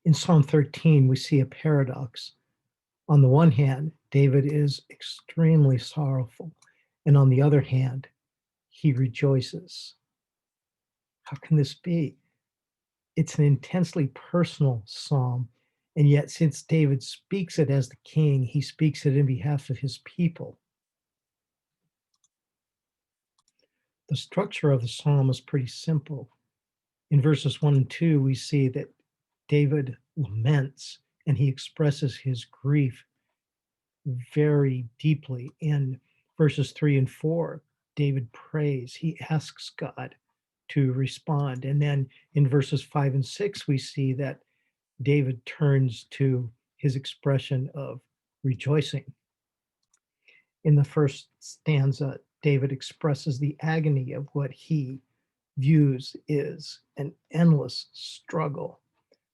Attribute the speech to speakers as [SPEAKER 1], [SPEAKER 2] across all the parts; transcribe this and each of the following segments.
[SPEAKER 1] In Psalm 13, we see a paradox. On the one hand, David is extremely sorrowful, and on the other hand, he rejoices. How can this be? It's an intensely personal psalm, and yet, since David speaks it as the king, he speaks it in behalf of his people. The structure of the psalm is pretty simple. In verses 1 and 2, we see that David laments and he expresses his grief very deeply. In verses 3 and 4, David prays, he asks God to respond. And then in verses 5 and 6, we see that David turns to his expression of rejoicing. In the first stanza, David expresses the agony of what he views is an endless struggle.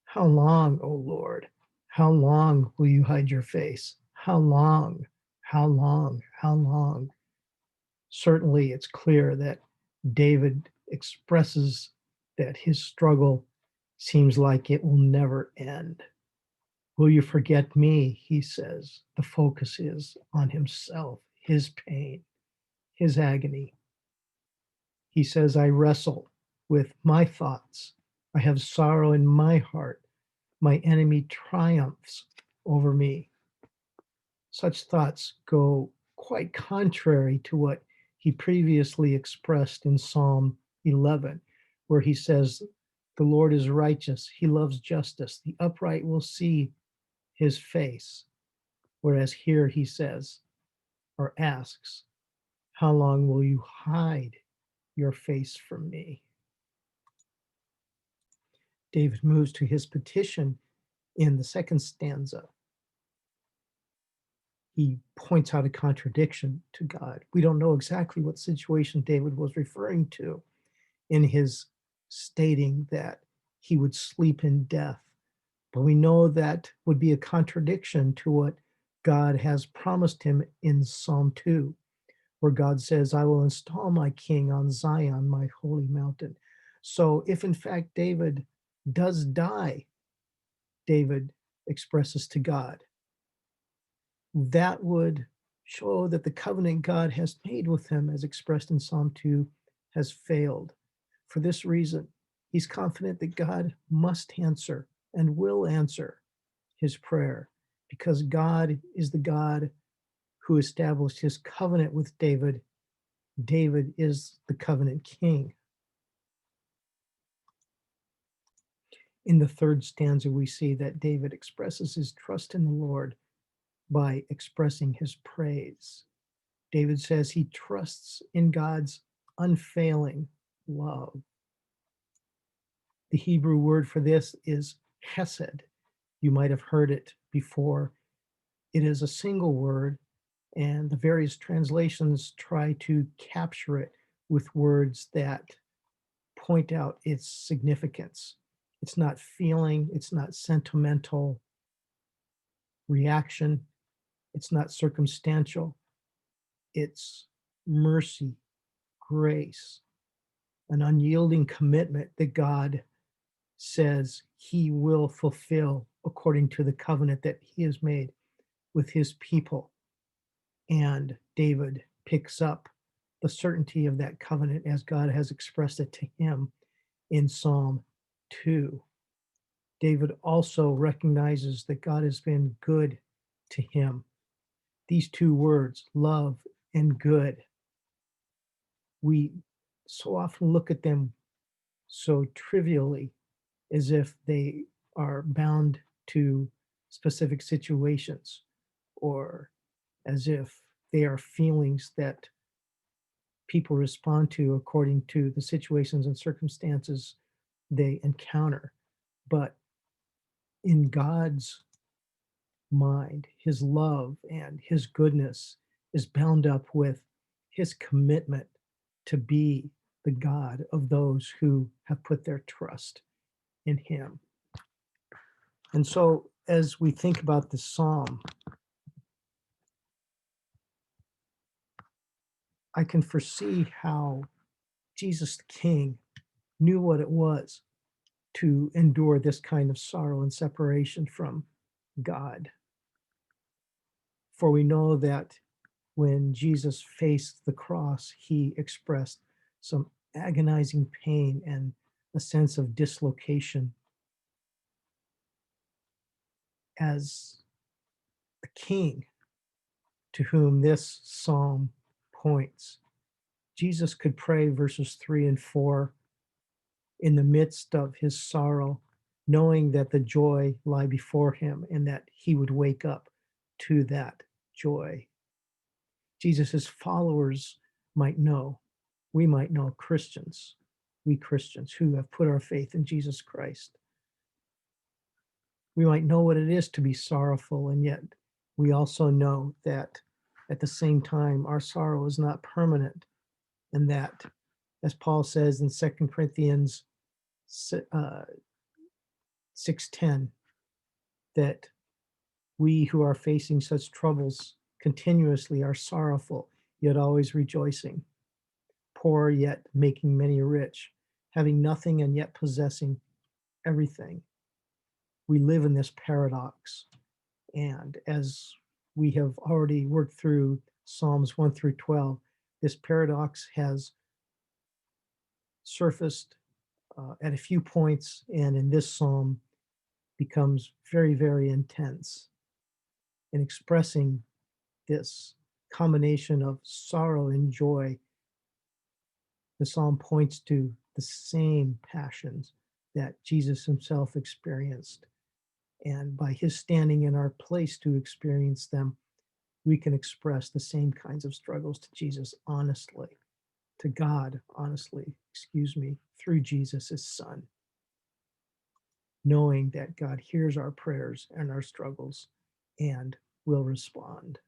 [SPEAKER 1] How long, O Lord? How long will you hide your face? How long? How long? How long? Certainly, it's clear that David expresses that his struggle seems like it will never end. Will you forget me? He says. The focus is on himself, his pain, his agony. He says, I wrestle with my thoughts. I have sorrow in my heart. My enemy triumphs over me. Such thoughts go quite contrary to what he previously expressed in Psalm 11, where he says, the Lord is righteous. He loves justice. The upright will see his face. Whereas here he says, or asks, how long will you hide your face from me? David moves to his petition in the second stanza. He points out a contradiction to God. We don't know exactly what situation David was referring to in his stating that he would sleep in death, but we know that would be a contradiction to what God has promised him in Psalm 2, where God says, I will install my king on Zion, my holy mountain. So if in fact David does die, David expresses to God, that would show that the covenant God has made with him, as expressed in Psalm 2, has failed. For this reason, he's confident that God must answer and will answer his prayer, because God is the God who established his covenant with David. David is the covenant king. In the third stanza, we see that David expresses his trust in the Lord by expressing his praise. David says he trusts in God's unfailing love. The Hebrew word for this is hesed. You might have heard it before. It is a single word, and the various translations try to capture it with words that point out its significance. It's not feeling, it's not sentimental reaction, it's not circumstantial, it's mercy, grace, an unyielding commitment that God says he will fulfill according to the covenant that he has made with his people. And David picks up the certainty of that covenant as God has expressed it to him in Psalm 2. David also recognizes that God has been good to him. These two words, love and good, we so often look at them so trivially, as if they are bound to specific situations, or as if they are feelings that people respond to according to the situations and circumstances they encounter. But in God's mind, his love and his goodness is bound up with his commitment to be the God of those who have put their trust in him. And so, as we think about this psalm, I can foresee how Jesus the King knew what it was to endure this kind of sorrow and separation from God. For we know that when Jesus faced the cross, he expressed some agonizing pain and a sense of dislocation as a king to whom this psalm points. Jesus could pray verses 3 and 4 in the midst of his sorrow, knowing that the joy lie before him and that he would wake up to that joy. Jesus' followers might know, we might know Christians, we Christians who have put our faith in Jesus Christ. We might know what it is to be sorrowful, and yet we also know that at the same time, our sorrow is not permanent, and that, as Paul says in 2 Corinthians 6:10, that we who are facing such troubles continuously are sorrowful, yet always rejoicing, poor yet making many rich, having nothing and yet possessing everything. We live in this paradox. And as we have already worked through Psalms 1 through 12, this paradox has surfaced at a few points, and in this psalm becomes very, very intense in expressing this combination of sorrow and joy. The psalm points to the same passions that Jesus himself experienced. And by his standing in our place to experience them, we can express the same kinds of struggles to Jesus honestly, to God honestly, through Jesus, his son, knowing that God hears our prayers and our struggles and will respond.